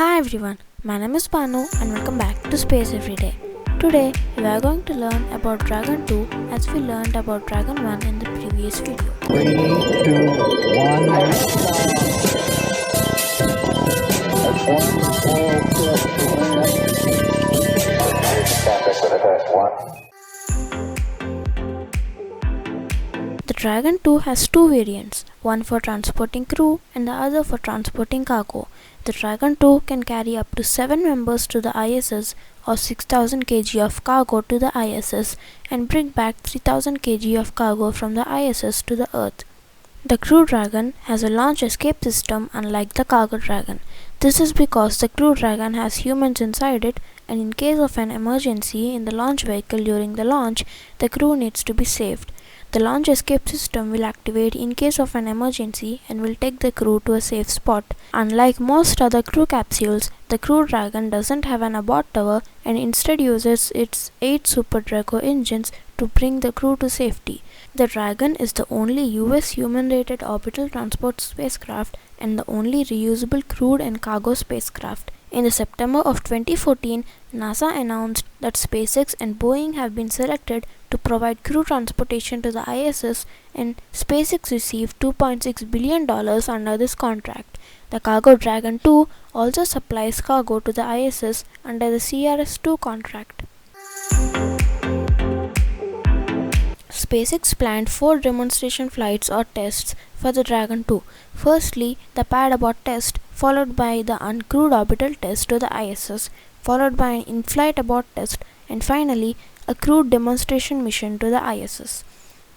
Hi everyone, my name is Panu and welcome back to Space Everyday. Today we are going to learn about Dragon 2 as we learned about Dragon 1 in the previous video. 3, 2, 1. The Dragon 2 has two variants, one for transporting crew and the other for transporting cargo. The Dragon 2 can carry up to 7 members to the ISS or 6000 kg of cargo to the ISS and bring back 3000 kg of cargo from the ISS to the Earth. The Crew Dragon has a launch escape system unlike the Cargo Dragon. This is because the Crew Dragon has humans inside it, and in case of an emergency in the launch vehicle during the launch, the crew needs to be saved. The launch escape system will activate in case of an emergency and will take the crew to a safe spot. Unlike most other crew capsules, the Crew Dragon doesn't have an abort tower and instead uses its 8 Super Draco engines to bring the crew to safety. The Dragon is the only US human-rated orbital transport spacecraft and the only reusable crewed and cargo spacecraft. In September of 2014, NASA announced that SpaceX and Boeing have been selected to provide crew transportation to the ISS, and SpaceX received $2.6 billion under this contract. The Cargo Dragon 2 also supplies cargo to the ISS under the CRS-2 contract. SpaceX planned 4 demonstration flights or tests for the Dragon 2. Firstly, the pad abort test, followed by the uncrewed orbital test to the ISS, followed by an in-flight abort test, and finally a crewed demonstration mission to the ISS.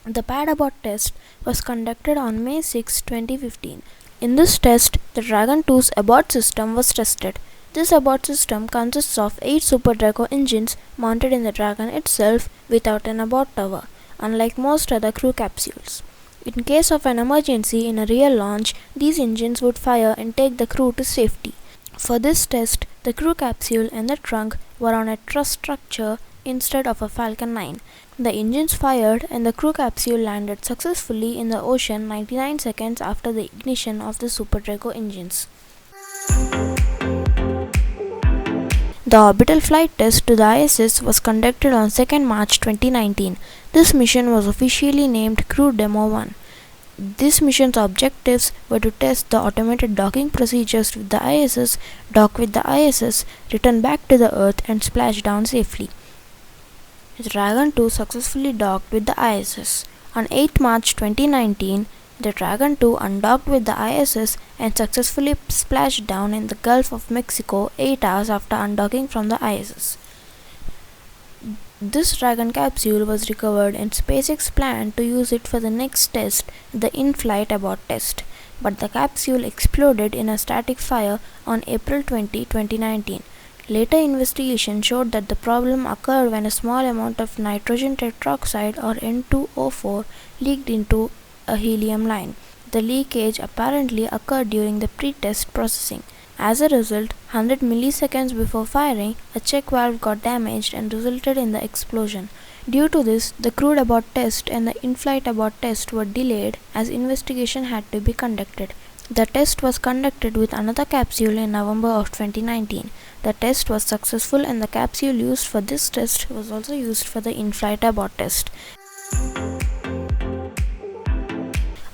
The pad abort test was conducted on May 6, 2015. In this test, the Dragon 2's abort system was tested. This abort system consists of 8 Super Draco engines mounted in the Dragon itself without an abort tower, unlike most other crew capsules. In case of an emergency in a real launch, these engines would fire and take the crew to safety. For this test, the crew capsule and the trunk were on a truss structure instead of a Falcon 9. The engines fired and the crew capsule landed successfully in the ocean 99 seconds after the ignition of the Super Draco engines. The orbital flight test to the ISS was conducted on 2nd March 2019. This mission was officially named Crew Demo 1. This mission's objectives were to test the automated docking procedures with the ISS, dock with the ISS, return back to the Earth and splash down safely. The Dragon 2 successfully docked with the ISS. On 8 March 2019, the Dragon 2 undocked with the ISS and successfully splashed down in the Gulf of Mexico 8 hours after undocking from the ISS. This Dragon capsule was recovered and SpaceX planned to use it for the next test, the in-flight abort test, but the capsule exploded in a static fire on April 20, 2019. Later investigation showed that the problem occurred when a small amount of nitrogen tetroxide or N2O4 leaked into a helium line. The leakage apparently occurred during the pre-test processing. As a result, 100 milliseconds before firing, a check valve got damaged and resulted in the explosion. Due to this, the crewed abort test and the in-flight abort test were delayed as investigation had to be conducted. The test was conducted with another capsule in November of 2019. The test was successful and the capsule used for this test was also used for the in-flight abort test.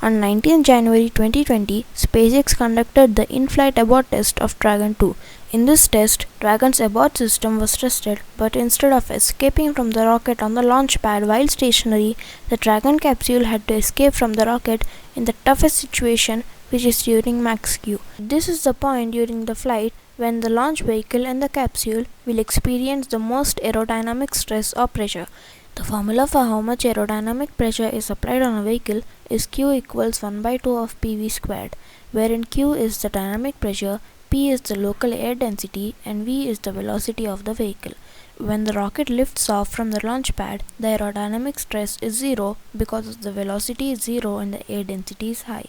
On 19 January 2020, SpaceX conducted the in-flight abort test of Dragon 2. In this test, Dragon's abort system was tested, but instead of escaping from the rocket on the launch pad while stationary, the Dragon capsule had to escape from the rocket in the toughest situation, which is during max Q. This is the point during the flight when the launch vehicle and the capsule will experience the most aerodynamic stress or pressure. The formula for how much aerodynamic pressure is applied on a vehicle is Q equals 1 by 2 of PV squared, wherein Q is the dynamic pressure, P is the local air density, and V is the velocity of the vehicle. When the rocket lifts off from the launch pad, the aerodynamic stress is 0 because the velocity is 0 and the air density is high.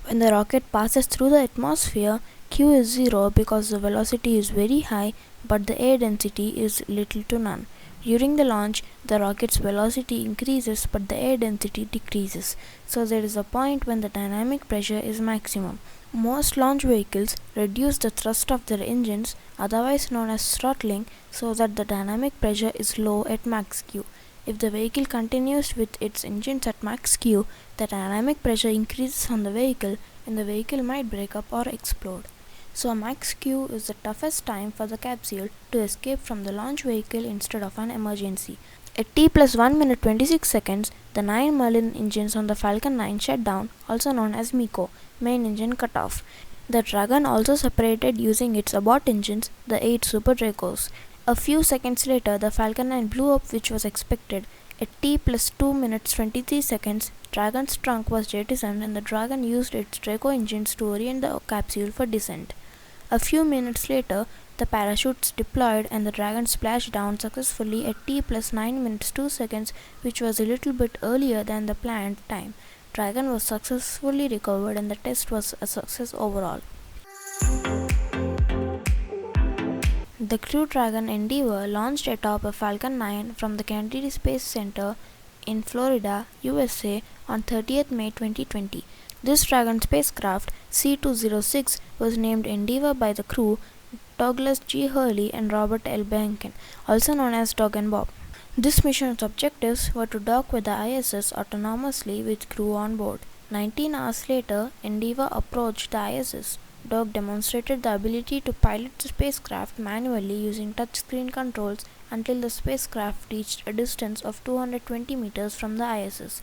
When the rocket passes through the atmosphere, Q is 0 because the velocity is very high but the air density is little to none. During the launch, the rocket's velocity increases but the air density decreases, so there is a point when the dynamic pressure is maximum. Most launch vehicles reduce the thrust of their engines, otherwise known as throttling, so that the dynamic pressure is low at max Q. If the vehicle continues with its engines at max Q, the dynamic pressure increases on the vehicle and the vehicle might break up or explode. So max Q is the toughest time for the capsule to escape from the launch vehicle instead of an emergency. At T plus 1 minute 26 seconds, the 9 Merlin engines on the Falcon 9 shut down, also known as MECO, main engine cutoff. The Dragon also separated using its abort engines, the 8 Super Dracos. A few seconds later, the Falcon 9 blew up, which was expected. At T plus 2 minutes 23 seconds, Dragon's trunk was jettisoned and the Dragon used its Draco engines to orient the capsule for descent. A few minutes later, the parachutes deployed and the Dragon splashed down successfully at T plus 9 minutes 2 seconds, which was a little bit earlier than the planned time. Dragon was successfully recovered and the test was a success overall. The Crew Dragon Endeavour launched atop a Falcon 9 from the Kennedy Space Center in Florida, USA on 30th May 2020. This Dragon spacecraft, C-206, was named Endeavour by the crew, Douglas G. Hurley and Robert L. Behnken, also known as Doug and Bob. This mission's objectives were to dock with the ISS autonomously with crew on board. 19 hours later, Endeavour approached the ISS. Doug demonstrated the ability to pilot the spacecraft manually using touchscreen controls until the spacecraft reached a distance of 220 meters from the ISS.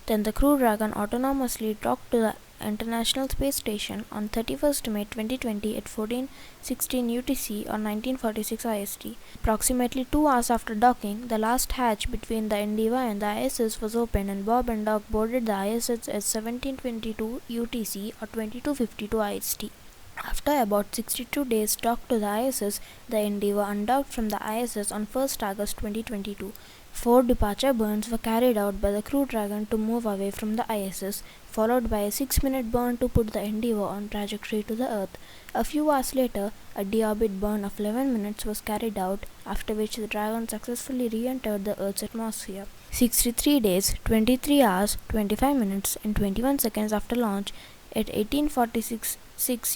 Then the Crew Dragon autonomously docked to the International Space Station on 31st May 2020 at 14:16 UTC or 1946 IST. Approximately 2 hours after docking, the last hatch between the Endeavour and the ISS was opened and Bob and Doug boarded the ISS at 17:22 UTC or 22:52 IST. After about 62 days docked to the ISS, the Endeavour undocked from the ISS on 1st August 2022. 4 departure burns were carried out by the Crew Dragon to move away from the ISS, followed by a 6-minute burn to put the Endeavour on trajectory to the Earth. A few hours later, a deorbit burn of 11 minutes was carried out, after which the Dragon successfully re-entered the Earth's atmosphere. 63 days, 23 hours, 25 minutes and 21 seconds after launch, at 18:46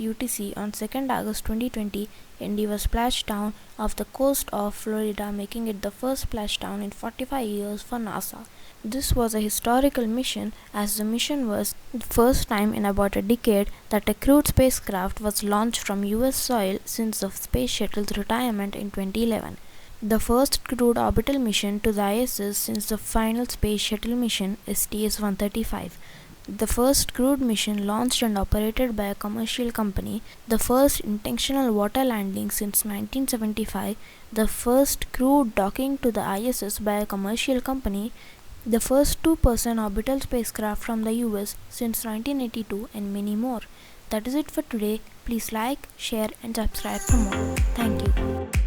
UTC on 2nd August 2020, Endeavour splashed down off the coast of Florida, making it the first splashdown in 45 years for NASA. This was a historical mission, as the mission was the first time in about a decade that a crewed spacecraft was launched from US soil since the Space Shuttle's retirement in 2011. The first crewed orbital mission to the ISS since the final Space Shuttle mission, STS-135. The first crewed mission launched and operated by a commercial company, the first intentional water landing since 1975, the first crewed docking to the ISS by a commercial company, the first two-person orbital spacecraft from the US since 1982, and many more. That is it for today. Please like, share and subscribe for more. Thank you.